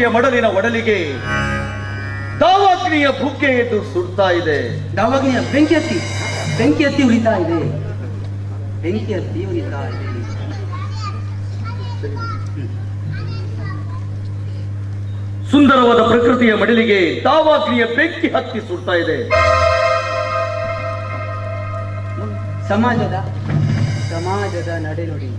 ಪ್ರಕೃತಿಯ ಮಡಲಿನ ಒಡಲಿಗೆ ದಾವಾಗ್ನಿಯ ಬುಗ್ಗೆ ಎದ್ದು ಸುಡ್ತಾ ಇದೆ. ದಾವಾಗ್ನಿಯ ಬೆಂಕಿ ಹತ್ತಿ ಉರಿತಾ ಇದೆ. ಸುಂದರವಾದ ಪ್ರಕೃತಿಯ ಮಡಲಿಗೆ ದಾವಾಗ್ನಿಯ ಬೆಂಕಿ ಹತ್ತಿ ಸುಡ್ತಾ ಇದೆ. ಸಮಾಜದ ನಡೆನುಡಿ,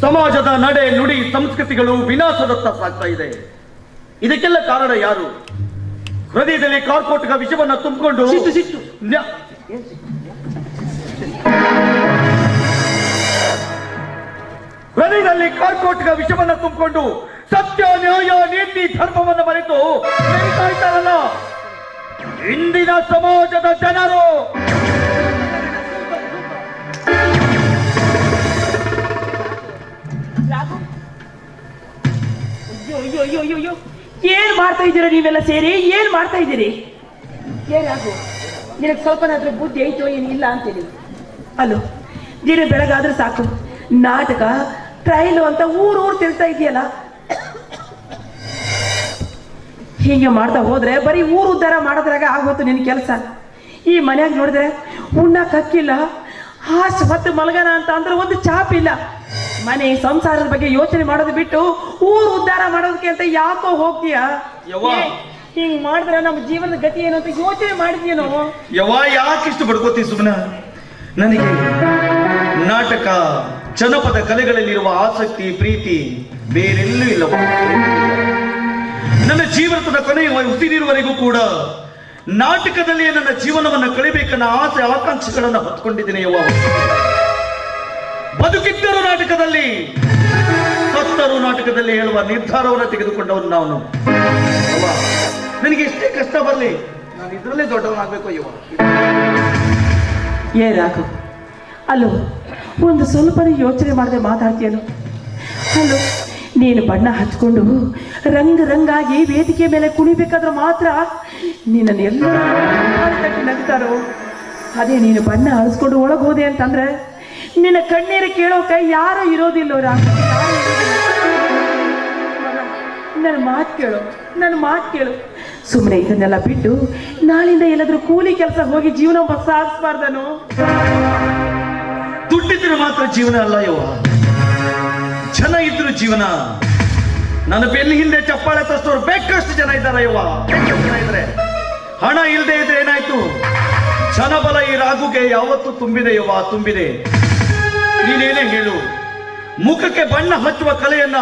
ಸಮಾಜದ ನಡೆ ನುಡಿ ಸಂಸ್ಕೃತಿಗಳು ವಿನಾಶದತ್ತ ಸಾಗ್ತಾ ಇದೆ. ಇದಕ್ಕೆಲ್ಲ ಕಾರಣ ಯಾರು? ಹೃದಯದಲ್ಲಿ ಕಾರ್ಕೋಟಕ ವಿಷವನ್ನ ತುಂಬಿಕೊಂಡು ಹೃದಯದಲ್ಲಿ ಕಾರ್ಕೋಟಕ ವಿಷವನ್ನ ತುಂಬಿಕೊಂಡು ಸತ್ಯ ನ್ಯಾಯ ನೀತಿ ಧರ್ಮವನ್ನು ಮರೆತು ನಡೀತಾ ಇದ್ದಾರಲ್ಲ ಇಂದಿನ ಸಮಾಜದ ಜನರು. ಅಯ್ಯೋ ಏನ್ ಮಾಡ್ತಾ ಇದ್ದೀರಾ ನೀವೆಲ್ಲ ಸೇರಿ? ಏನ್ ಮಾಡ್ತಾ ಇದ್ದೀರಿ? ಏನಾಗು ನಿನಗೆ ಸ್ವಲ್ಪನಾದ್ರೂ ಬುದ್ಧಿ ಐತೋ ಏನಿಲ್ಲ ಅಂತೇಳಿ. ಅಲ್ಲೋ ದಿನ ಬೆಳಗಾದ್ರೆ ಸಾಕು ನಾಟಕ ಟ್ರೈಲು ಅಂತ ಊರು ತಿಳ್ತಾ ಇದೆಯಲ್ಲ. ಹೀಗೆ ಮಾಡ್ತಾ ಹೋದ್ರೆ ಬರೀ ಊರು ಉದ್ಧಾರ ಮಾಡೋದ್ರಾಗ ಆಗೋತು ನಿನ್ ಕೆಲಸ. ಈ ಮನ್ಯಾಗ ನೋಡಿದ್ರೆ ಉಣ್ಣಕ್ ಹಕ್ಕಿಲ್ಲ, ಹಾಸ್ ಹೊತ್ತು ಮಲಗನ ಅಂತ ಅಂದ್ರೆ ಒಂದು ಚಾಪ್ ಇಲ್ಲ. ಮನೆ ಸಂಸಾರದ ಬಗ್ಗೆ ಯೋಚನೆ ಮಾಡೋದು ಬಿಟ್ಟು ಊರು ಉದ್ಧಾರ ಮಾಡೋದಕ್ಕೆ ಅಂತ ಯಾಕೋ ಹೋಗ್ತೀಯಾ? ಹಿಂಗ್ ಮಾಡಿದ್ರೆ ನಮ್ಮ ಜೀವನದ ಗತಿ ಏನು ಅಂತ ಯೋಚನೆ ಮಾಡಿದ್ಯೇನೋ? ಯಾಕಿಷ್ಟು ಬಡ್ಕೋತಿ ಸುಮ್ಮನ? ನನಗೆ ನಾಟಕ ಜನಪದ ಕಲೆಗಳಲ್ಲಿರುವ ಆಸಕ್ತಿ ಪ್ರೀತಿ ಬೇರೆಲ್ಲೂ ಇಲ್ಲವ. ನನ್ನ ಜೀವನದ ಕೊನೆಯ ಉಸಿರಿರುವವರೆಗೂ ಕೂಡ ನಾಟಕದಲ್ಲಿಯೇ ನನ್ನ ಜೀವನವನ್ನು ಕಳಿಬೇಕನ್ನ ಆಸೆ ಆಕಾಂಕ್ಷೆಗಳನ್ನು ಹೊತ್ಕೊಂಡಿದ್ದೀನಿ. ಬದುಕಿದ್ದರೂ ನಾಟಕದಲ್ಲಿ, ಸತ್ತರೂ ನಾಟಕದಲ್ಲಿ ಹೇಳುವ ನಿರ್ಧಾರವನ್ನು ತೆಗೆದುಕೊಂಡವನು ನಾನು. ನನಗೆ ಎಷ್ಟೇ ಕಷ್ಟ ಬರಲಿ ನಾನು ಇದರಲ್ಲೇ ದೊಡ್ಡವನಾಗಬೇಕು. ಏ ರಾಘು, ಅಲ್ಲೋ ಒಂದು ಸ್ವಲ್ಪ ಯೋಚನೆ ಮಾಡದೆ ಮಾತಾಡ್ತೀಯಲ್ಲ. ಅಲ್ಲೋ ನೀನು ಬಣ್ಣ ಹಚ್ಕೊಂಡು ರಂಗಾಗಿ ವೇದಿಕೆ ಮೇಲೆ ಕುಣಿಬೇಕಾದ್ರೆ ಮಾತ್ರ ನಿನ್ನನ್ನು ಎಲ್ಲ ನಗ್ತಾರೋ. ಅದೇ ನೀನು ಬಣ್ಣ ಹರಿಸ್ಕೊಂಡು ಒಳಗೆ ಹೋದೆ ಅಂತಂದ್ರೆ ನಿನ್ನ ಕಣ್ಣೀರು ಕೇಳೋಕೆ ಯಾರೂ ಇರೋದಿಲ್ಲ. ನನ್ನ ಮಾತು ಕೇಳು. ಸುಮ್ಮನೆ ಇದನ್ನೆಲ್ಲ ಬಿಟ್ಟು ನಾಳಿಂದ ಎಲ್ಲಾದ್ರೂ ಕೂಲಿ ಕೆಲಸ ಹೋಗಿ ಜೀವನ ಸಾಗಿಸ್ಬಾರ್ದನು? ದುಡ್ಡಿದ್ರೆ ಮಾತ್ರ ಜೀವನ ಅಲ್ಲ ಜನ ಇದ್ರು ಜೀವನ. ನನ್ನ ಬೆನ್ನ ಹಿಂದೆ ಚಪ್ಪಾಳೆ ತಸ್ತವ್ರು ಬೇಕಷ್ಟು ಜನ ಇದ್ದಾರೆ ಜನ ಇದ್ರೆ. ಹಣ ಇಲ್ಲದೆ ಇದ್ರೆ ಏನಾಯ್ತು? ಜನಬಲ ಈ ರಾಗುಗೆ ಯಾವತ್ತೂ ತುಂಬಿದೆ. ನೀನೇನೇ ಹೇಳು, ಮುಖಕ್ಕೆ ಬಣ್ಣ ಹಚ್ಚುವ ಕಲೆಯನ್ನ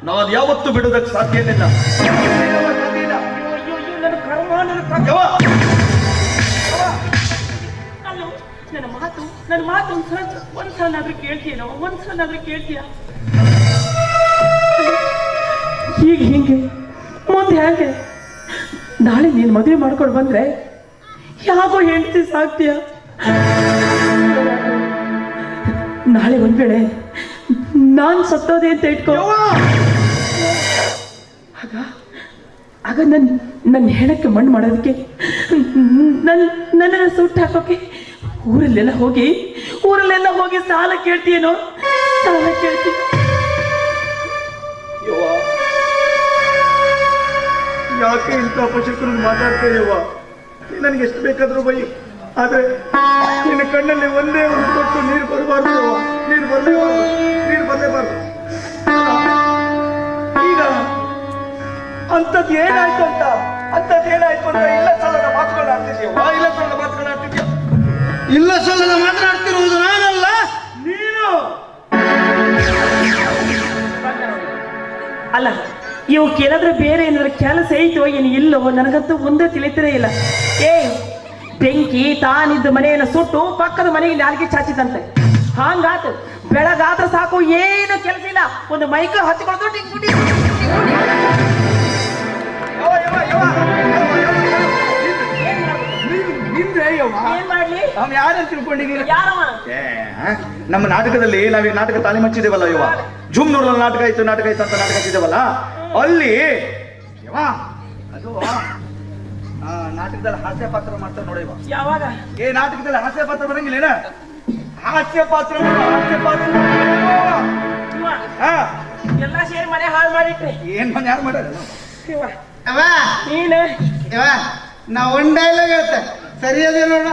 ನಾನು ಯಾವತ್ತೂ ಬಿಡುವುದಕ್ಕೆ ಸಾಧ್ಯವಿಲ್ಲ. ನನ್ನ ಮಾತು ಒಂದ್ಸಲನಾದ್ರೂ ಕೇಳ್ತೀಯ? ಈಗ ಹಿಂಗೆ ಮುಂದೆ ಹೇಗೆ? ನಾಳೆ ನೀನು ಮದುವೆ ಮಾಡ್ಕೊಂಡು ಬಂದ್ರೆ ಯಾಕೋ ಹೆಂಡತಿ ಸಾಕ್ತೀಯ? ನಾಳೆ ಒಂದ್ ವೇಳೆ ನಾನ್ ಸತ್ತೋದೆ ಅಂತ ಇಟ್ಕೋ, ಆಗ ನನ್ನ ಹೆಣಕ್ಕೆ ಮಣ್ಣು ಮಾಡೋದಕ್ಕೆ, ನನ್ನನ್ನು ಸುಟ್ಟು ಹಾಕೋಕೆ ಊರಲ್ಲೆಲ್ಲ ಹೋಗಿ ಸಾಲ ಕೇಳ್ತೀಯೇನೋ? ಯಾಕೆ ಇಂಥ ಪಶುಕರನ್ನು ಮಾತಾಡ್ತೇಯವ್ವ? ನನಗೆ ಎಷ್ಟು ಬೇಕಾದ್ರೂ ಬೈ, ಆದ್ರೆ ನಿನ್ನ ಕಣ್ಣಲ್ಲಿ ಒಂದೇ ಒಂದು ತೊಟ್ಟು ನೀರು ಬರಬಾರ್ದು. ನೀರು ಬರಲೇಬಾರ್ದು. ಈಗ ಅಂಥದ್ದು ಏನಾಯ್ತು ಅಂತ ಇಲ್ಲ ಸಲ್ಲದ ಮಾತುಗಳನ್ನ ಆಡ್ತಿದ್ಯಾ? ಇಲ್ಲ ಸಲ್ಲದ ಮಾತನಾಡ್ತಿರುವುದು ನಾನಲ್ಲ, ನೀನು. ಅಲ್ಲ ಇವಕ್ಕೇನಾದ್ರೂ ಬೇರೆ ಏನಾದ್ರೂ ಕೆಲಸ ಐತೋ ಏನು ಇಲ್ಲೋ ನನಗಂತೂ ಒಂದೇ ತಿಳಿತೇ ಇಲ್ಲ. ಬೆಂಕಿ ತಾನಿದ್ದ ಮನೆಯನ್ನು ಸುಟ್ಟು ಪಕ್ಕದ ಮನೆಗೆ ನಾಲ್ಗೆ ಚಾಚಿದಂತೆ ಹಂಗಾತು. ಬೆಳಗಾದ್ರೆ ಸಾಕು, ಏನು ಕೆಲಸ ಇಲ್ಲ, ಒಂದು ಮೈಕ ಹಚ್ಕೊಳ್ತು ಯಾರಂತ ತಿಳ್ಕೊಂಡಿದ್ದೀರಿ? ನಮ್ಮ ನಾಟಕದಲ್ಲಿ ನಾವೀಗ ನಾಟಕ ತಾಲೀಮ್ ಹಚ್ಚಿದ್ದೇವಲ್ಲ ಜುಮ್ನೂರಲ್ಲಿ ನಾಟಕ ಆಯ್ತು ಅಂತ ನಾಟಕ ಹಚ್ಚಿದ್ದೇವಲ್ಲ, ಅಲ್ಲಿ ಅದು ನಾಟಕದಲ್ಲಿ ಹಾಸ್ಯ ಪಾತ್ರ ಮಾಡ್ತಾರೆ ನೋಡಿ. ಯಾವಾಗ ನಾಟಕದಲ್ಲಿ ಹಾಸ್ಯ ಪಾತ್ರ ಬರಂಗಿಲ್ಲ? ಹಾಸ್ಯ ಪಾತ್ರ ಎಲ್ಲ ಸೇರಿ ಮನೆ ಹಾಳು ಮಾಡಿಟ್ರಿ. ಏನ್ ಮನೆ ಯಾರು ಮಾಡೋದು? ಇವ, ಅವ ನೀನು ಇವ ನಾ ಒಂದ್ ಡೈಲಾಗ್ ಹೇಳ್ತೆ ಸರಿಯದೇ ನೋಡ.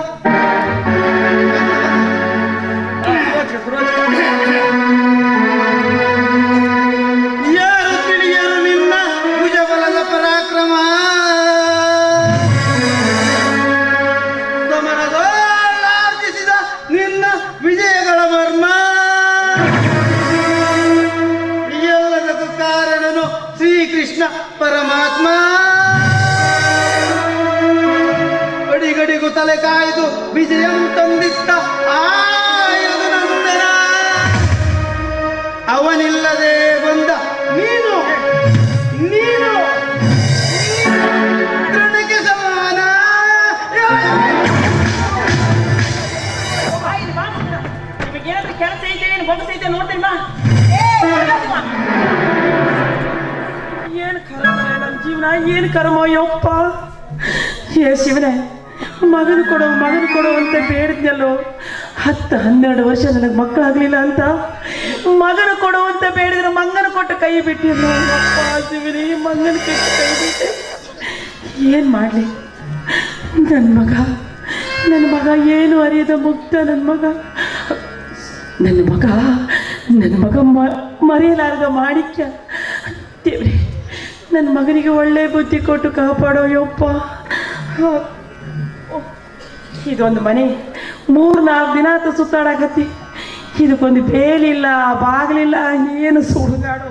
ಯಾರು ತಿಳಿಯರು ನಿನ್ನ ಭುಜಬಲದ ಪರಾಕ್ರಮ, ಸಮರದೊಳಾರ್ಜಿಸಿದ ನಿನ್ನ ವಿಜಯಗಳ ಮರ್ಮ. ಎಲ್ಲದಕ್ಕೂ ಕಾರಣನು ಶ್ರೀಕೃಷ್ಣ ಪರಮಾತ್ಮ. ಅಡಿಗಡಿಗೂ ತಲೆ ಕಾಯ್ದು ವಿಜಯಂ ತಂದಿತ್ತ ಆಯುಧ ನಂದನ. ಅವನಿಲ್ಲದೆ ಬಂದ ನೀನು ನೀನು ತೃಣಕ್ಕೆ ಸಮಾನ. ನಿಮಗೇನಾದ್ರೂ ಕೆಲಸ ಐತೆ ಏನು ಬಗ್ಸ್ ಐತೆ ನೋಡ್ತೀನಿ ಬಾ. ಏನು ಕರ್ಮ ನನ್ನ ಜೀವನ, ಏನು ಕರ್ಮ ಯಪ್ಪ. ಏ ಶಿವನೇ, ಮಗನು ಕೊಡು ಅಂತ ಬೇಡಿದ್ನಲ್ಲೋ. 10-12 ವರ್ಷ ನನಗೆ ಮಕ್ಕಳಾಗ್ಲಿಲ್ಲ ಅಂತ ಮಗನು ಕೊಡು ಅಂತ ಬೇಡಿದ್ರೆ ಮಂಗನ ಕೊಟ್ಟು ಕೈ ಬಿಟ್ಟಿಲ್ಲ ಅಪ್ಪ. ಶಿವನೇ, ಮಂಗನ ಕೊಟ್ಟು ಕೈ ಬಿಟ್ಟೆ. ಏನು ಮಾಡಲಿ? ನನ್ನ ಮಗ ಏನು ಅರಿಯದ ಮುಗ್ಧ ನನ್ನ ಮಗ ಮರೆಯಲಾರದ ಮಾಣಿಕ್ಯ. ದೇವ್ರೆ, ನನ್ನ ಮಗನಿಗೆ ಒಳ್ಳೆ ಬುದ್ಧಿ ಕೊಟ್ಟು ಕಾಪಾಡೋ ಯಪ್ಪ. ಇದೊಂದು ಮನೆ 3-4 ದಿನ ಆತ ಸುತ್ತಾಡಕತ್ತಿ. ಇದಕ್ಕೊಂದು ಬೇಲಿಲ್ಲ, ಬಾಗಿಲಿಲ್ಲ, ಏನು ಸುಡುಗಾಡು.